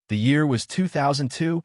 The year was 2002,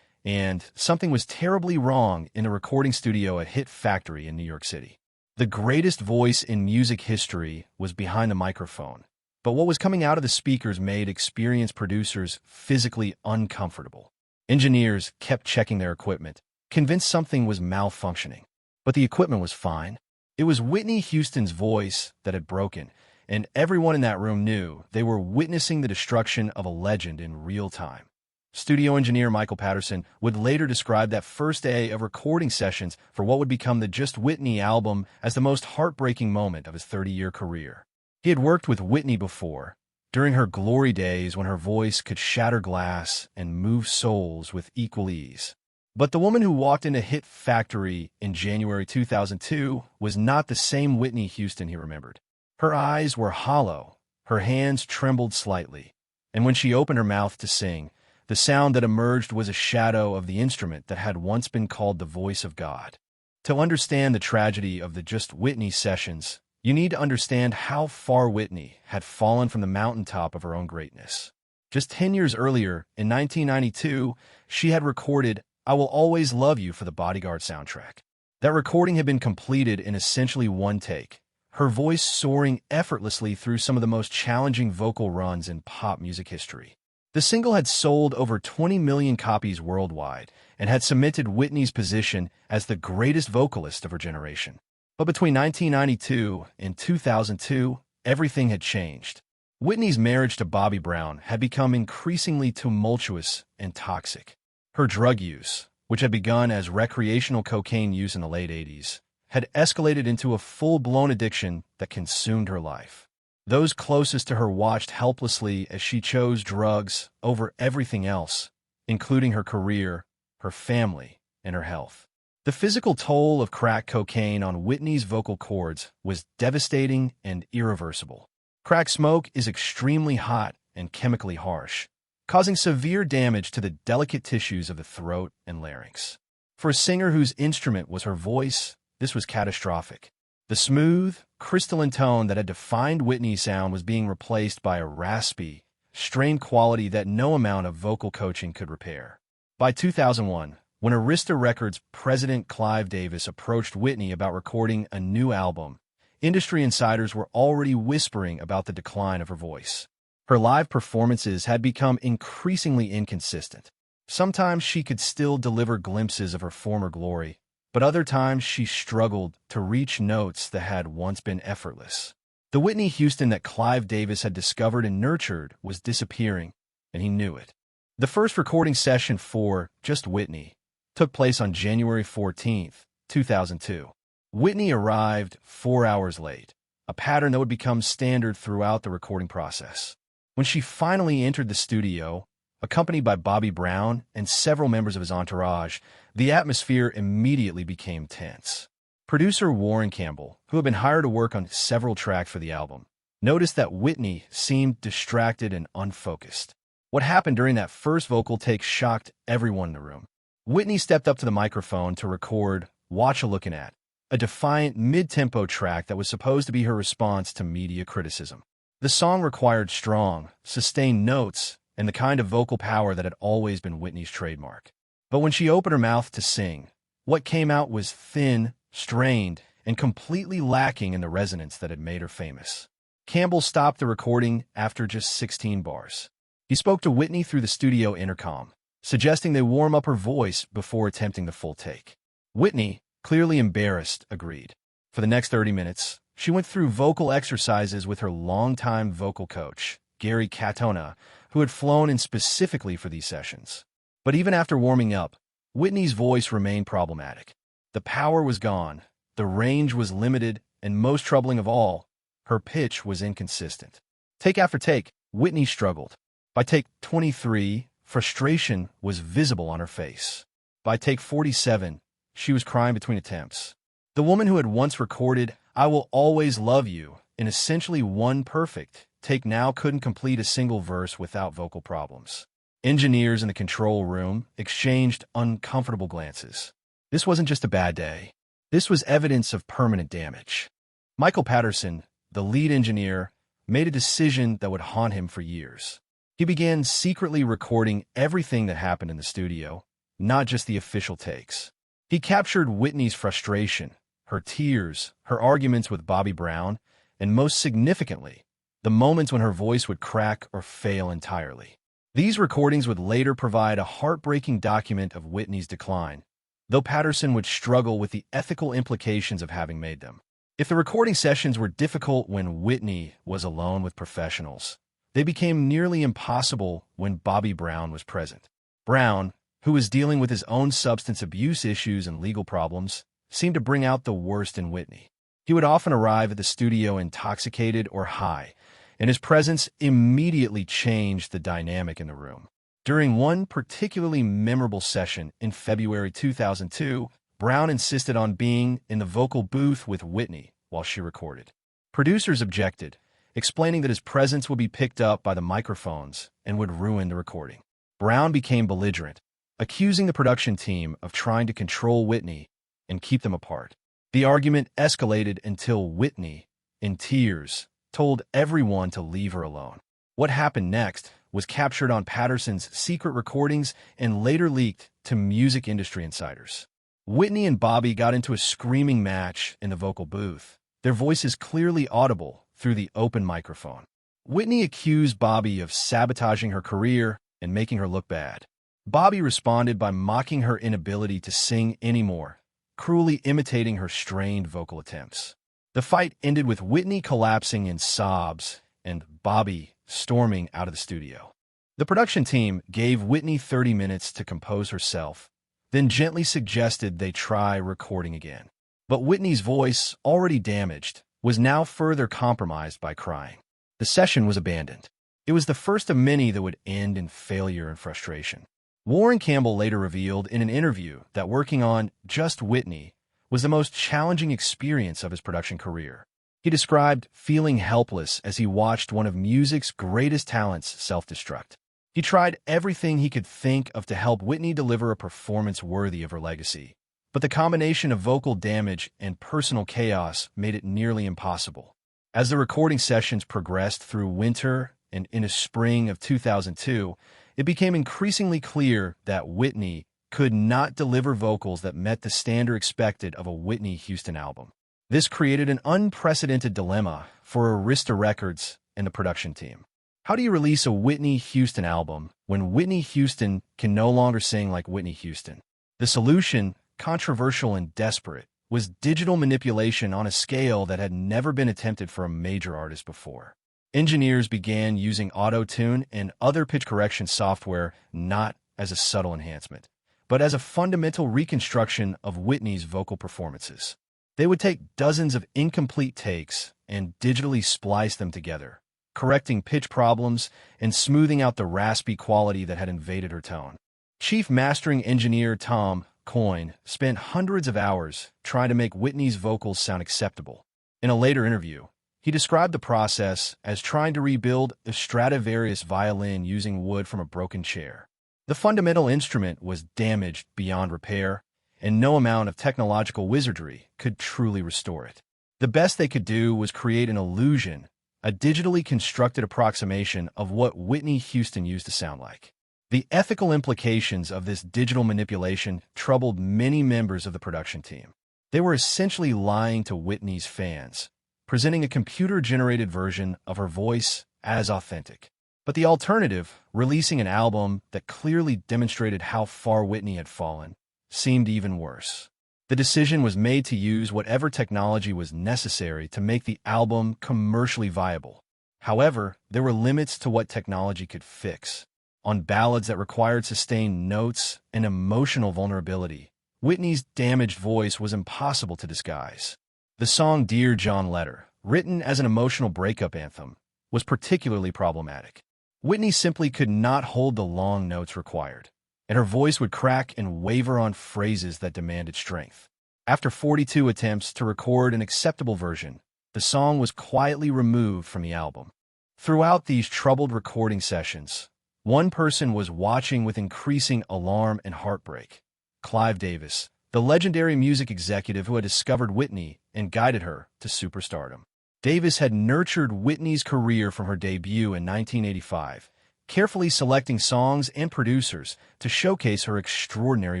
and something was terribly wrong in a recording studio at Hit Factory in New York City. The greatest voice in music history was behind the microphone, but what was coming out of the speakers made experienced producers physically uncomfortable. Engineers kept checking their equipment, convinced something was malfunctioning. But the equipment was fine. It was Whitney Houston's voice that had broken, and everyone in that room knew they were witnessing the destruction of a legend in real time. Studio engineer Michael Patterson would later describe that first day of recording sessions for what would become the Just Whitney album as the most heartbreaking moment of his 30-year career. He had worked with Whitney before, during her glory days when her voice could shatter glass and move souls with equal ease. But the woman who walked into Hit Factory in January 2002 was not the same Whitney Houston he remembered. Her eyes were hollow, her hands trembled slightly, and when she opened her mouth to sing, the sound that emerged was a shadow of the instrument that had once been called the voice of God. To understand the tragedy of the Just Whitney sessions, you need to understand how far Whitney had fallen from the mountaintop of her own greatness. Just 10 years earlier, in 1992, she had recorded I Will Always Love You for the Bodyguard soundtrack. That recording had been completed in essentially one take, her voice soaring effortlessly through some of the most challenging vocal runs in pop music history. The single had sold over 20 million copies worldwide and had cemented Whitney's position as the greatest vocalist of her generation. But between 1992 and 2002, everything had changed. Whitney's marriage to Bobby Brown had become increasingly tumultuous and toxic. Her drug use, which had begun as recreational cocaine use in the late 80s, had escalated into a full-blown addiction that consumed her life. Those closest to her watched helplessly as she chose drugs over everything else, including her career, her family, and her health. The physical toll of crack cocaine on Whitney's vocal cords was devastating and irreversible. Crack smoke is extremely hot and chemically harsh, causing severe damage to the delicate tissues of the throat and larynx. For a singer whose instrument was her voice, this was catastrophic. The smooth, crystalline tone that had defined Whitney's sound was being replaced by a raspy, strained quality that no amount of vocal coaching could repair. By 2001, when Arista Records president Clive Davis approached Whitney about recording a new album, industry insiders were already whispering about the decline of her voice. Her live performances had become increasingly inconsistent. Sometimes she could still deliver glimpses of her former glory, but other times she struggled to reach notes that had once been effortless. The Whitney Houston that Clive Davis had discovered and nurtured was disappearing, and he knew it. The first recording session for Just Whitney took place on January 14, 2002. Whitney arrived 4 hours late, a pattern that would become standard throughout the recording process. When she finally entered the studio, accompanied by Bobby Brown and several members of his entourage, the atmosphere immediately became tense. Producer Warren Campbell, who had been hired to work on several tracks for the album, noticed that Whitney seemed distracted and unfocused. What happened during that first vocal take shocked everyone in the room. Whitney stepped up to the microphone to record Whatchulookinat, a defiant mid-tempo track that was supposed to be her response to media criticism. The song required strong, sustained notes and the kind of vocal power that had always been Whitney's trademark. But when she opened her mouth to sing, what came out was thin, strained, and completely lacking in the resonance that had made her famous. Campbell stopped the recording after just 16 bars. He spoke to Whitney through the studio intercom, suggesting they warm up her voice before attempting the full take. Whitney, clearly embarrassed, agreed. For the next 30 minutes, she went through vocal exercises with her longtime vocal coach, Gary Katona, who had flown in specifically for these sessions. But even after warming up, Whitney's voice remained problematic. The power was gone, the range was limited, and most troubling of all, her pitch was inconsistent. Take after take, Whitney struggled. By take 23, frustration was visible on her face. By take 47, she was crying between attempts. The woman who had once recorded I Will Always Love You in essentially one perfect take now couldn't complete a single verse without vocal problems. Engineers in the control room exchanged uncomfortable glances. This wasn't just a bad day. This was evidence of permanent damage. Michael Patterson, the lead engineer, made a decision that would haunt him for years. He began secretly recording everything that happened in the studio, not just the official takes. He captured Whitney's frustration, her tears, her arguments with Bobby Brown, and most significantly, the moments when her voice would crack or fail entirely. These recordings would later provide a heartbreaking document of Whitney's decline, though Patterson would struggle with the ethical implications of having made them. If the recording sessions were difficult when Whitney was alone with professionals, they became nearly impossible when Bobby Brown was present. Brown, who was dealing with his own substance abuse issues and legal problems, seemed to bring out the worst in Whitney. He would often arrive at the studio intoxicated or high, and his presence immediately changed the dynamic in the room. During one particularly memorable session in February 2002, Brown insisted on being in the vocal booth with Whitney while she recorded. Producers objected, explaining that his presence would be picked up by the microphones and would ruin the recording. Brown became belligerent, accusing the production team of trying to control Whitney and keep them apart. The argument escalated until Whitney, in tears, told everyone to leave her alone. What happened next was captured on Patterson's secret recordings and later leaked to music industry insiders. Whitney and Bobby got into a screaming match in the vocal booth, their voices clearly audible through the open microphone. Whitney accused Bobby of sabotaging her career and making her look bad. Bobby responded by mocking her inability to sing anymore, cruelly imitating her strained vocal attempts. The fight ended with Whitney collapsing in sobs and Bobby storming out of the studio. The production team gave Whitney 30 minutes to compose herself, then gently suggested they try recording again. But Whitney's voice, already damaged, was now further compromised by crying. The session was abandoned. It was the first of many that would end in failure and frustration. Warren Campbell later revealed in an interview that working on Just Whitney was the most challenging experience of his production career. He described feeling helpless as he watched one of music's greatest talents self-destruct. He tried everything he could think of to help Whitney deliver a performance worthy of her legacy, but the combination of vocal damage and personal chaos made it nearly impossible. As the recording sessions progressed through winter and into spring of 2002, it became increasingly clear that Whitney could not deliver vocals that met the standard expected of a Whitney Houston album. This created an unprecedented dilemma for Arista Records and the production team. How do you release a Whitney Houston album when Whitney Houston can no longer sing like Whitney Houston? The solution, controversial and desperate, was digital manipulation on a scale that had never been attempted for a major artist before. Engineers began using auto-tune and other pitch correction software not as a subtle enhancement, but as a fundamental reconstruction of Whitney's vocal performances. They would take dozens of incomplete takes and digitally splice them together, correcting pitch problems and smoothing out the raspy quality that had invaded her tone. Chief mastering engineer Tom Coyne spent hundreds of hours trying to make Whitney's vocals sound acceptable. In a later interview, he described the process as trying to rebuild a Stradivarius violin using wood from a broken chair. The fundamental instrument was damaged beyond repair, and no amount of technological wizardry could truly restore it. The best they could do was create an illusion, a digitally constructed approximation of what Whitney Houston used to sound like. The ethical implications of this digital manipulation troubled many members of the production team. They were essentially lying to Whitney's fans, presenting a computer-generated version of her voice as authentic. But the alternative, releasing an album that clearly demonstrated how far Whitney had fallen, seemed even worse. The decision was made to use whatever technology was necessary to make the album commercially viable. However, there were limits to what technology could fix. On ballads that required sustained notes and emotional vulnerability, Whitney's damaged voice was impossible to disguise. The song Dear John Letter, written as an emotional breakup anthem, was particularly problematic. Whitney simply could not hold the long notes required, and her voice would crack and waver on phrases that demanded strength. After 42 attempts to record an acceptable version, the song was quietly removed from the album. Throughout these troubled recording sessions, one person was watching with increasing alarm and heartbreak: Clive Davis, the legendary music executive who had discovered Whitney and guided her to superstardom. Davis had nurtured Whitney's career from her debut in 1985, carefully selecting songs and producers to showcase her extraordinary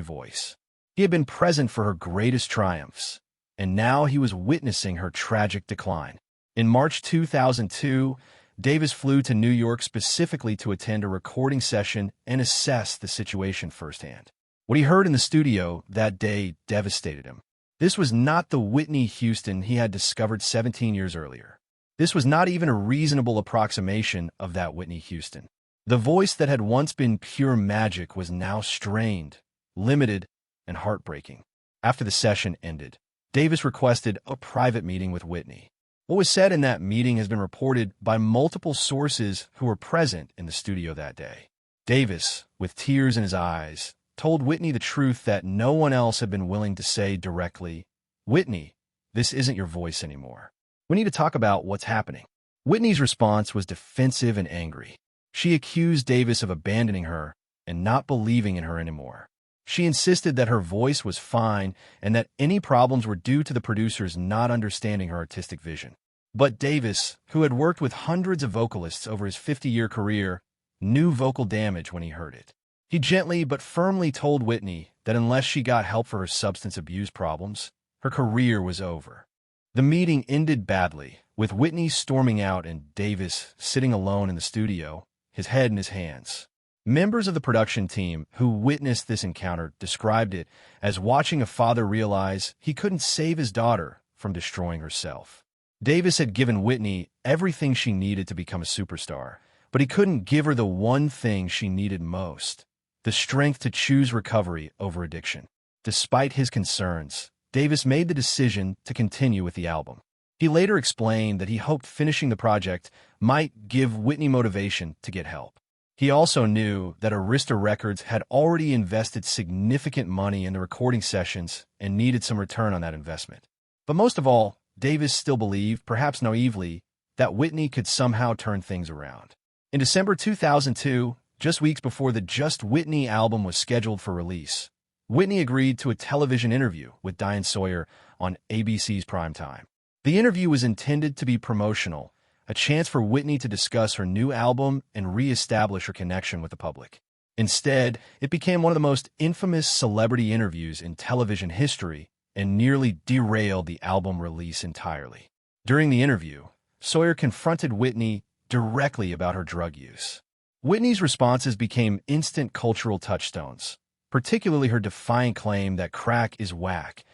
voice. He had been present for her greatest triumphs, and now he was witnessing her tragic decline. In March 2002, Davis flew to New York specifically to attend a recording session and assess the situation firsthand. What he heard in the studio that day devastated him. This was not the Whitney Houston he had discovered 17 years earlier. This was not even a reasonable approximation of that Whitney Houston. The voice that had once been pure magic was now strained, limited, and heartbreaking. After the session ended, Davis requested a private meeting with Whitney. What was said in that meeting has been reported by multiple sources who were present in the studio that day. Davis, with tears in his eyes, told Whitney the truth that no one else had been willing to say directly. "Whitney, this isn't your voice anymore. We need to talk about what's happening." Whitney's response was defensive and angry. She accused Davis of abandoning her and not believing in her anymore. She insisted that her voice was fine and that any problems were due to the producers not understanding her artistic vision. But Davis, who had worked with hundreds of vocalists over his 50-year career, knew vocal damage when he heard it. He gently but firmly told Whitney that unless she got help for her substance abuse problems, her career was over. The meeting ended badly, with Whitney storming out and Davis sitting alone in the studio, his head in his hands. Members of the production team who witnessed this encounter described it as watching a father realize he couldn't save his daughter from destroying herself. Davis had given Whitney everything she needed to become a superstar, but he couldn't give her the one thing she needed most: the strength to choose recovery over addiction. Despite his concerns, Davis made the decision to continue with the album. He later explained that he hoped finishing the project might give Whitney motivation to get help. He also knew that Arista Records had already invested significant money in the recording sessions and needed some return on that investment. But most of all, Davis still believed, perhaps naively, that Whitney could somehow turn things around. In December 2002, just weeks before the Just Whitney album was scheduled for release, Whitney agreed to a television interview with Diane Sawyer on ABC's Primetime. The interview was intended to be promotional, a chance for Whitney to discuss her new album and re-establish her connection with the public. Instead, it became one of the most infamous celebrity interviews in television history and nearly derailed the album release entirely. During the interview, Sawyer confronted Whitney directly about her drug use. Whitney's responses became instant cultural touchstones, particularly her defiant claim that crack is whack,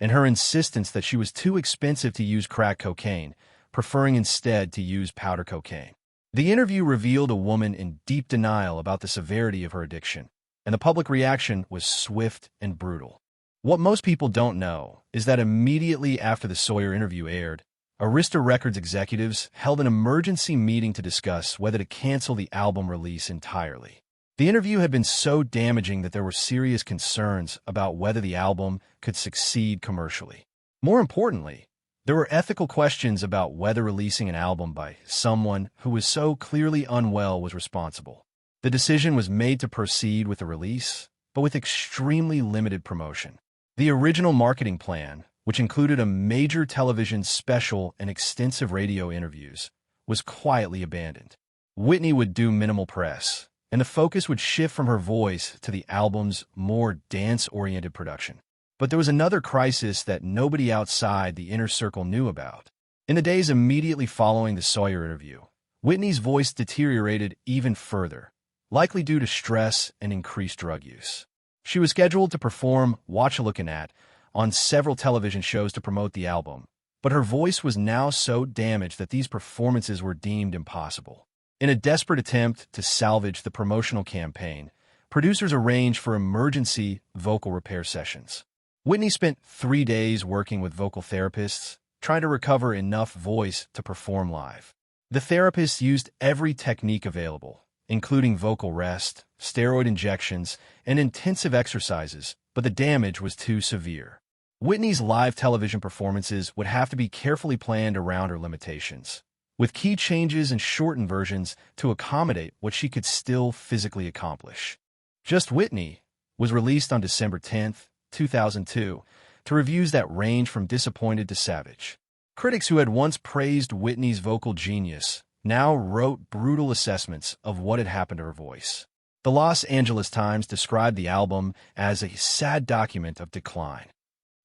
and her insistence that she was too expensive to use crack cocaine, preferring instead to use powder cocaine. The interview revealed a woman in deep denial about the severity of her addiction, and the public reaction was swift and brutal. What most people don't know is that immediately after the Sawyer interview aired, Arista Records executives held an emergency meeting to discuss whether to cancel the album release entirely. The interview had been so damaging that there were serious concerns about whether the album could succeed commercially. More importantly, there were ethical questions about whether releasing an album by someone who was so clearly unwell was responsible. The decision was made to proceed with the release, but with extremely limited promotion. The original marketing plan, which included a major television special and extensive radio interviews, was quietly abandoned. Whitney would do minimal press, and the focus would shift from her voice to the album's more dance-oriented production. But there was another crisis that nobody outside the inner circle knew about. In the days immediately following the Sawyer interview, Whitney's voice deteriorated even further, likely due to stress and increased drug use. She was scheduled to perform Whatchulookinat on several television shows to promote the album, but her voice was now so damaged that these performances were deemed impossible. In a desperate attempt to salvage the promotional campaign, producers arranged for emergency vocal repair sessions. Whitney spent 3 days working with vocal therapists, trying to recover enough voice to perform live. The therapists used every technique available, including vocal rest, steroid injections, and intensive exercises, but the damage was too severe. Whitney's live television performances would have to be carefully planned around her limitations, with key changes and shortened versions to accommodate what she could still physically accomplish. Just Whitney was released on December 10th, 2002, to reviews that range from disappointed to savage. Critics who had once praised Whitney's vocal genius now wrote brutal assessments of what had happened to her voice. The Los Angeles Times described the album as a sad document of decline.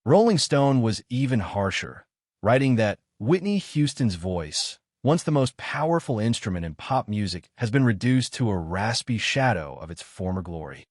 Rolling Stone was even harsher, writing that Whitney Houston's voice, once the most powerful instrument in pop music, has been reduced to a raspy shadow of its former glory.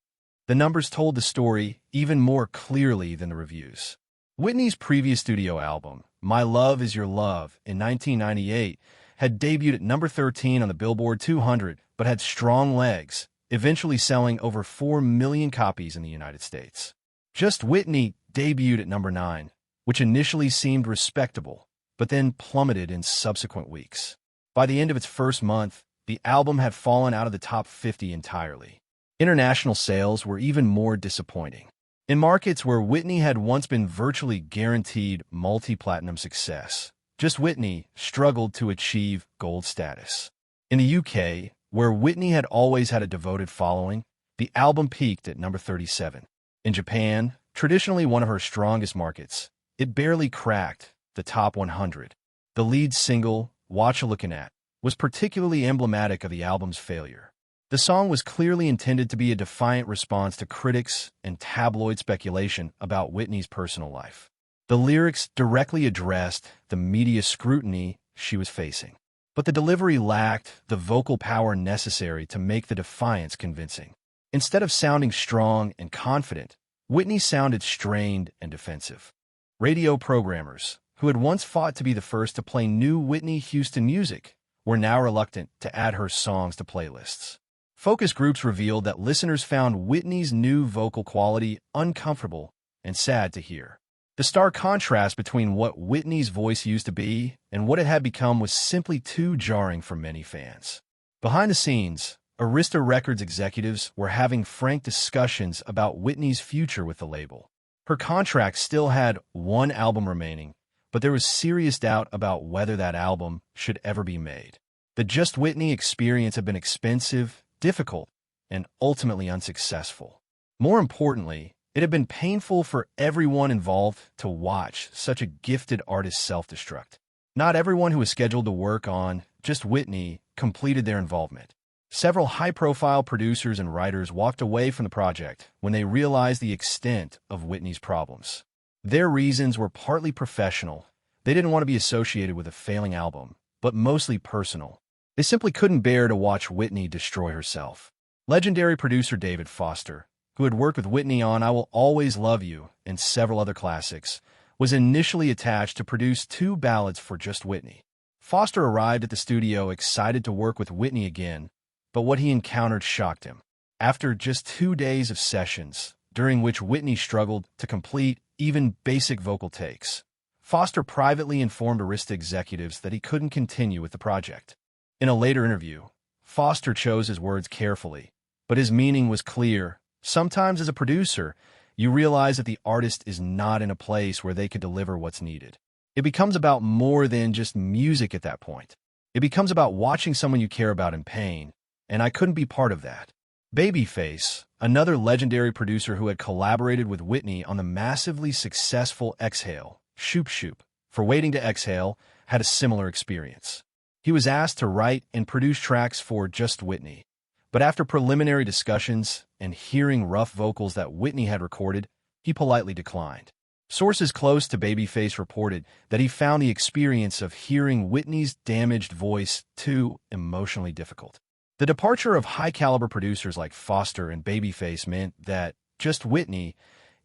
The numbers told the story even more clearly than the reviews. Whitney's previous studio album, My Love Is Your Love, in 1998, had debuted at number 13 on the Billboard 200, but had strong legs, eventually selling over 4 million copies in the United States. Just Whitney debuted at number 9, which initially seemed respectable, but then plummeted in subsequent weeks. By the end of its first month, the album had fallen out of the top 50 entirely. International sales were even more disappointing. In markets where Whitney had once been virtually guaranteed multi-platinum success, Just Whitney struggled to achieve gold status. In the UK, where Whitney had always had a devoted following, the album peaked at number 37. In Japan, traditionally one of her strongest markets, it barely cracked the top 100. The lead single, Whatchulookinat, was particularly emblematic of the album's failure. The song was clearly intended to be a defiant response to critics and tabloid speculation about Whitney's personal life. The lyrics directly addressed the media scrutiny she was facing, but the delivery lacked the vocal power necessary to make the defiance convincing. Instead of sounding strong and confident, Whitney sounded strained and defensive. Radio programmers, who had once fought to be the first to play new Whitney Houston music, were now reluctant to add her songs to playlists. Focus groups revealed that listeners found Whitney's new vocal quality uncomfortable and sad to hear. The stark contrast between what Whitney's voice used to be and what it had become was simply too jarring for many fans. Behind the scenes, Arista Records executives were having frank discussions about Whitney's future with the label. Her contract still had one album remaining, but there was serious doubt about whether that album should ever be made. The Just Whitney experience had been expensive, difficult, and ultimately unsuccessful. More importantly, it had been painful for everyone involved to watch such a gifted artist self-destruct. Not everyone who was scheduled to work on Just Whitney completed their involvement. Several high-profile producers and writers walked away from the project when they realized the extent of Whitney's problems. Their reasons were partly professional. They didn't want to be associated with a failing album, but mostly personal. They simply couldn't bear to watch Whitney destroy herself. Legendary producer David Foster, who had worked with Whitney on I Will Always Love You and several other classics, was initially attached to produce 2 ballads for Just Whitney. Foster arrived at the studio excited to work with Whitney again, but what he encountered shocked him. After just 2 days of sessions, during which Whitney struggled to complete even basic vocal takes, Foster privately informed Arista executives that he couldn't continue with the project. In a later interview, Foster chose his words carefully, but his meaning was clear. Sometimes as a producer, you realize that the artist is not in a place where they could deliver what's needed. It becomes about more than just music at that point. It becomes about watching someone you care about in pain, and I couldn't be part of that. Babyface, another legendary producer who had collaborated with Whitney on the massively successful Exhale, Shoop Shoop, for Waiting to Exhale, had a similar experience. He was asked to write and produce tracks for Just Whitney, but after preliminary discussions and hearing rough vocals that Whitney had recorded, he politely declined. Sources close to Babyface reported that he found the experience of hearing Whitney's damaged voice too emotionally difficult. The departure of high-caliber producers like Foster and Babyface meant that Just Whitney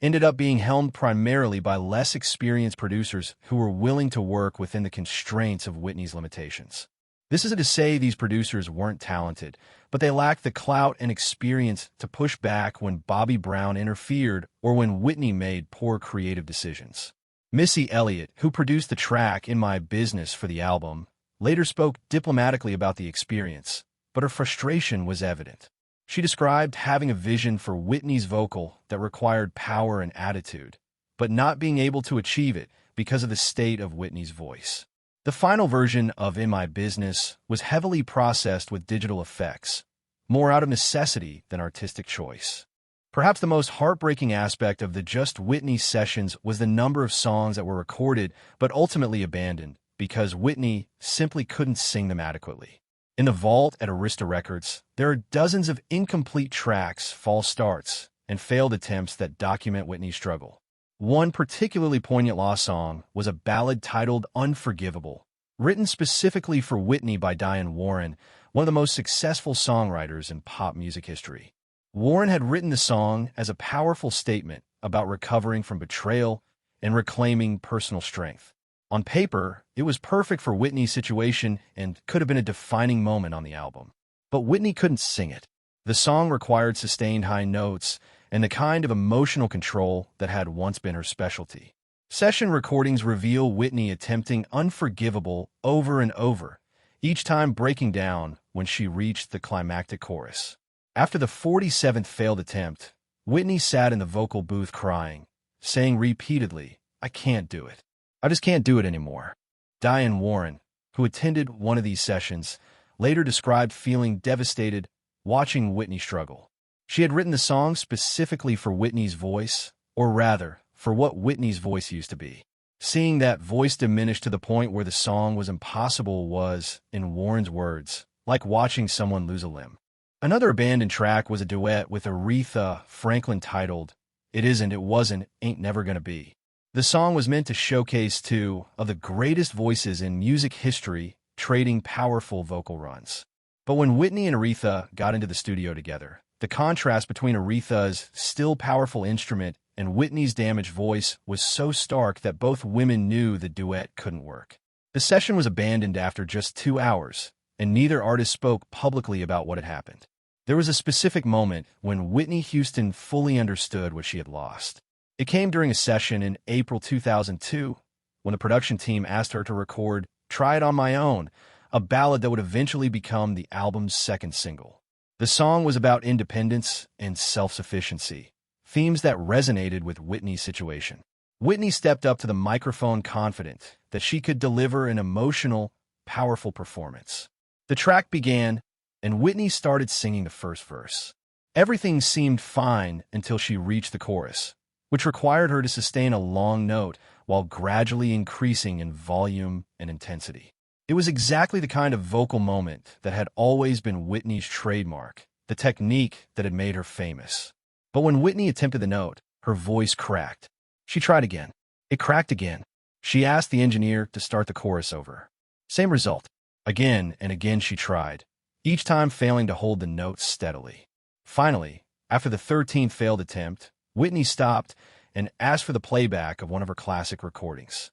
ended up being helmed primarily by less experienced producers who were willing to work within the constraints of Whitney's limitations. This isn't to say these producers weren't talented, but they lacked the clout and experience to push back when Bobby Brown interfered or when Whitney made poor creative decisions. Missy Elliott, who produced the track In My Business for the album, later spoke diplomatically about the experience, but her frustration was evident. She described having a vision for Whitney's vocal that required power and attitude, but not being able to achieve it because of the state of Whitney's voice. The final version of In My Business was heavily processed with digital effects, more out of necessity than artistic choice. Perhaps the most heartbreaking aspect of the Just Whitney sessions was the number of songs that were recorded but ultimately abandoned because Whitney simply couldn't sing them adequately. In the vault at Arista Records, there are dozens of incomplete tracks, false starts, and failed attempts that document Whitney's struggle. One particularly poignant lost song was a ballad titled Unforgivable, written specifically for Whitney by Diane Warren, one of the most successful songwriters in pop music history. Warren had written the song as a powerful statement about recovering from betrayal and reclaiming personal strength. On paper, it was perfect for Whitney's situation and could have been a defining moment on the album. But Whitney couldn't sing it. The song required sustained high notes and the kind of emotional control that had once been her specialty. Session recordings reveal Whitney attempting Unforgivable over and over, each time breaking down when she reached the climactic chorus. After the 47th failed attempt, Whitney sat in the vocal booth crying, saying repeatedly, "I can't do it. I just can't do it anymore." Diane Warren, who attended one of these sessions, later described feeling devastated watching Whitney struggle. She had written the song specifically for Whitney's voice, or rather, for what Whitney's voice used to be. Seeing that voice diminish to the point where the song was impossible was, in Warren's words, like watching someone lose a limb. Another abandoned track was a duet with Aretha Franklin titled, "It Isn't, It Wasn't, Ain't Never Gonna Be." The song was meant to showcase two of the greatest voices in music history trading powerful vocal runs. But when Whitney and Aretha got into the studio together, the contrast between Aretha's still powerful instrument and Whitney's damaged voice was so stark that both women knew the duet couldn't work. The session was abandoned after just 2 hours, and neither artist spoke publicly about what had happened. There was a specific moment when Whitney Houston fully understood what she had lost. It came during a session in April 2002, when the production team asked her to record "Try It On My Own," a ballad that would eventually become the album's second single. The song was about independence and self-sufficiency, themes that resonated with Whitney's situation. Whitney stepped up to the microphone confident that she could deliver an emotional, powerful performance. The track began, and Whitney started singing the first verse. Everything seemed fine until she reached the chorus, which required her to sustain a long note while gradually increasing in volume and intensity. It was exactly the kind of vocal moment that had always been Whitney's trademark, the technique that had made her famous. But when Whitney attempted the note, her voice cracked. She tried again. It cracked again. She asked the engineer to start the chorus over. Same result. Again and again she tried, each time failing to hold the notes steadily. Finally, after the 13th failed attempt, Whitney stopped and asked for the playback of one of her classic recordings.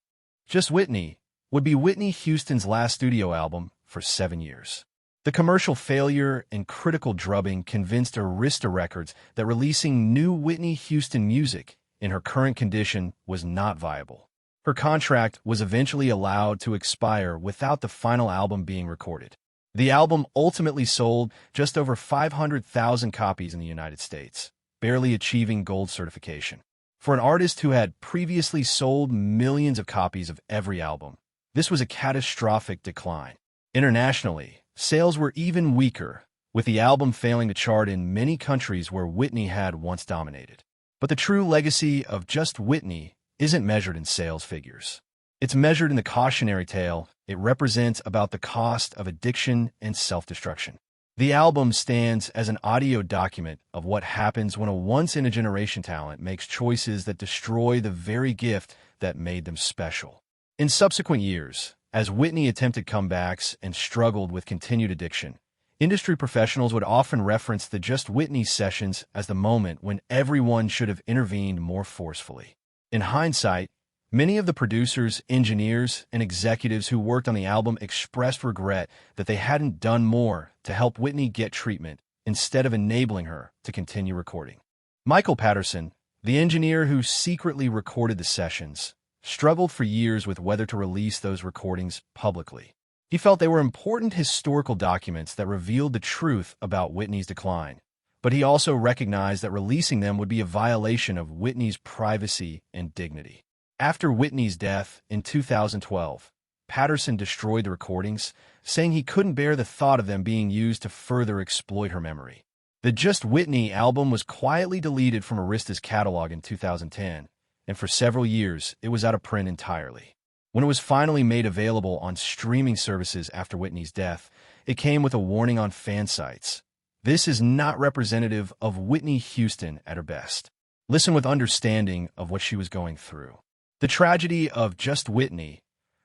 Just Whitney would be Whitney Houston's last studio album for 7 years. The commercial failure and critical drubbing convinced Arista Records that releasing new Whitney Houston music in her current condition was not viable. Her contract was eventually allowed to expire without the final album being recorded. The album ultimately sold just over 500,000 copies in the United States, barely achieving gold certification. For an artist who had previously sold millions of copies of every album, this was a catastrophic decline. Internationally, sales were even weaker, with the album failing to chart in many countries where Whitney had once dominated. But the true legacy of Just Whitney isn't measured in sales figures. It's measured in the cautionary tale it represents about the cost of addiction and self-destruction. The album stands as an audio document of what happens when a once-in-a-generation talent makes choices that destroy the very gift that made them special. In subsequent years, as Whitney attempted comebacks and struggled with continued addiction, industry professionals would often reference the Just Whitney sessions as the moment when everyone should have intervened more forcefully. In hindsight, many of the producers, engineers, and executives who worked on the album expressed regret that they hadn't done more to help Whitney get treatment instead of enabling her to continue recording. Michael Patterson, the engineer who secretly recorded the sessions, struggled for years with whether to release those recordings publicly. He felt they were important historical documents that revealed the truth about Whitney's decline, but he also recognized that releasing them would be a violation of Whitney's privacy and dignity. After Whitney's death in 2012, Patterson destroyed the recordings, saying he couldn't bear the thought of them being used to further exploit her memory. The Just Whitney album was quietly deleted from Arista's catalog in 2010, and for several years it was out of print entirely. When it was finally made available on streaming services after Whitney's death, It came with a warning on fan sites. This is not representative of Whitney Houston at her best. Listen with understanding of what she was going through. The tragedy of Just Whitney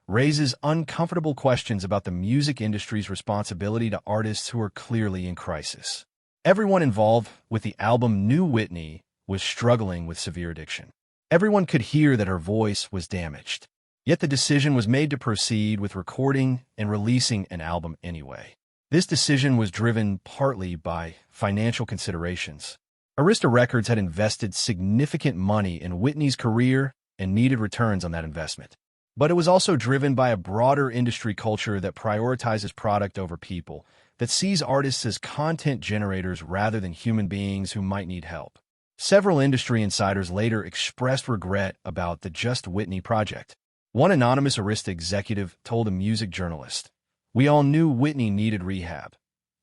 raises uncomfortable questions about the music industry's responsibility to artists who are clearly in crisis. Everyone involved with the album knew Whitney was struggling with severe addiction. Everyone could hear that her voice was damaged. Yet the decision was made to proceed with recording and releasing an album anyway. This decision was driven partly by financial considerations. Arista Records had invested significant money in Whitney's career and needed returns on that investment. But it was also driven by a broader industry culture that prioritizes product over people, that sees artists as content generators rather than human beings who might need help. Several industry insiders later expressed regret about the Just Whitney project. One anonymous Arista executive told a music journalist, "We all knew Whitney needed rehab,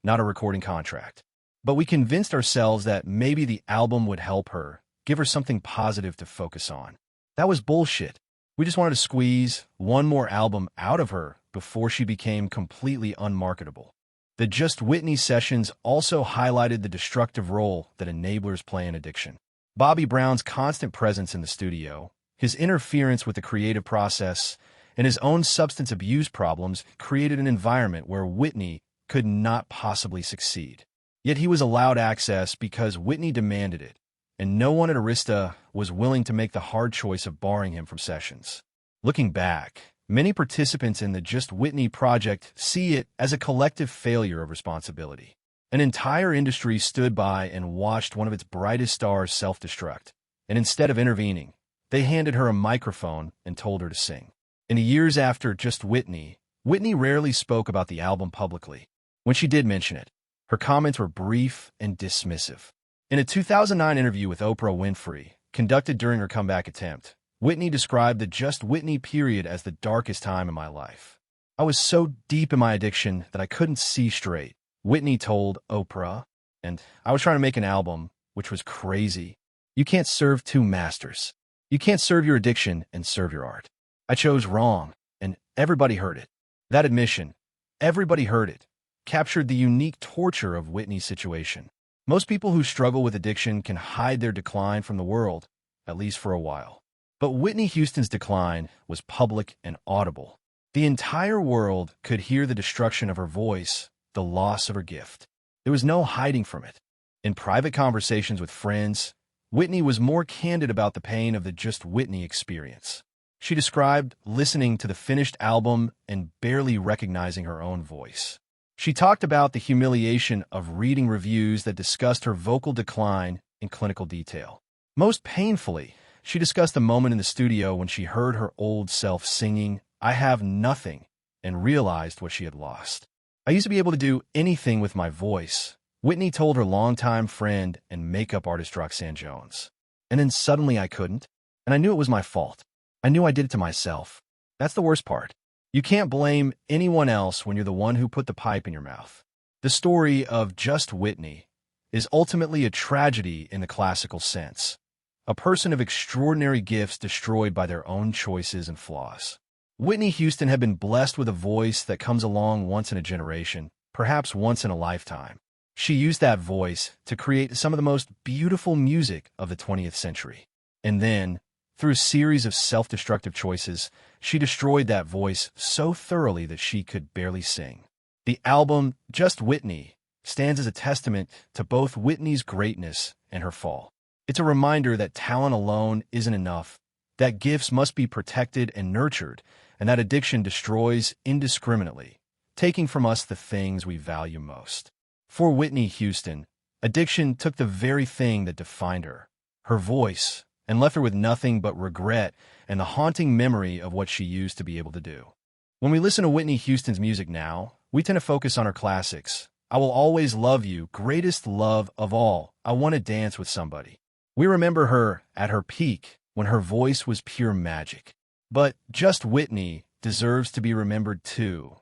not a recording contract. But we convinced ourselves that maybe the album would help her, give her something positive to focus on. That was bullshit. We just wanted to squeeze one more album out of her before she became completely unmarketable." The Just Whitney sessions also highlighted the destructive role that enablers play in addiction. Bobby Brown's constant presence in the studio, his interference with the creative process, and his own substance abuse problems created an environment where Whitney could not possibly succeed. Yet he was allowed access because Whitney demanded it, and no one at Arista was willing to make the hard choice of barring him from sessions. Looking back, many participants in the Just Whitney project see it as a collective failure of responsibility. An entire industry stood by and watched one of its brightest stars self-destruct, and instead of intervening, they handed her a microphone and told her to sing. In the years after Just Whitney, Whitney rarely spoke about the album publicly. When she did mention it, her comments were brief and dismissive. In a 2009 interview with Oprah Winfrey, conducted during her comeback attempt, Whitney described the Just Whitney period as the darkest time in my life. "I was so deep in my addiction that I couldn't see straight," Whitney told Oprah, "and I was trying to make an album, which was crazy. You can't serve two masters. You can't serve your addiction and serve your art. I chose wrong, and everybody heard it." That admission, "everybody heard it," captured the unique torture of Whitney's situation. Most people who struggle with addiction can hide their decline from the world, at least for a while. But Whitney Houston's decline was public and audible. The entire world could hear the destruction of her voice, the loss of her gift. There was no hiding from it. In private conversations with friends, Whitney was more candid about the pain of the Just Whitney experience. She described listening to the finished album and barely recognizing her own voice. She talked about the humiliation of reading reviews that discussed her vocal decline in clinical detail. Most painfully, she discussed the moment in the studio when she heard her old self singing, "I Have Nothing," and realized what she had lost. "I used to be able to do anything with my voice," Whitney told her longtime friend and makeup artist Roxanne Jones. "And then suddenly I couldn't, and I knew it was my fault. I knew I did it to myself. That's the worst part. You can't blame anyone else when you're the one who put the pipe in your mouth." The story of Just Whitney is ultimately a tragedy in the classical sense. A person of extraordinary gifts destroyed by their own choices and flaws. Whitney Houston had been blessed with a voice that comes along once in a generation, perhaps once in a lifetime. She used that voice to create some of the most beautiful music of the 20th century. And then, through a series of self-destructive choices, she destroyed that voice so thoroughly that she could barely sing. The album, Just Whitney, stands as a testament to both Whitney's greatness and her fall. It's a reminder that talent alone isn't enough, that gifts must be protected and nurtured, and that addiction destroys indiscriminately, taking from us the things we value most. For Whitney Houston, addiction took the very thing that defined her, her voice, and left her with nothing but regret and the haunting memory of what she used to be able to do. When we listen to Whitney Houston's music now, we tend to focus on her classics. "I Will Always Love You," "Greatest Love of All," "I Want to Dance with Somebody." We remember her at her peak when her voice was pure magic. But Just Whitney deserves to be remembered too,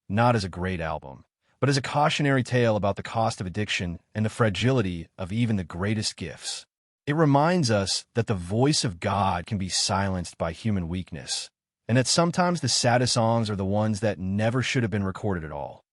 not as a great album, but as a cautionary tale about the cost of addiction and the fragility of even the greatest gifts. It reminds us that the voice of God can be silenced by human weakness, and that sometimes the saddest songs are the ones that never should have been recorded at all.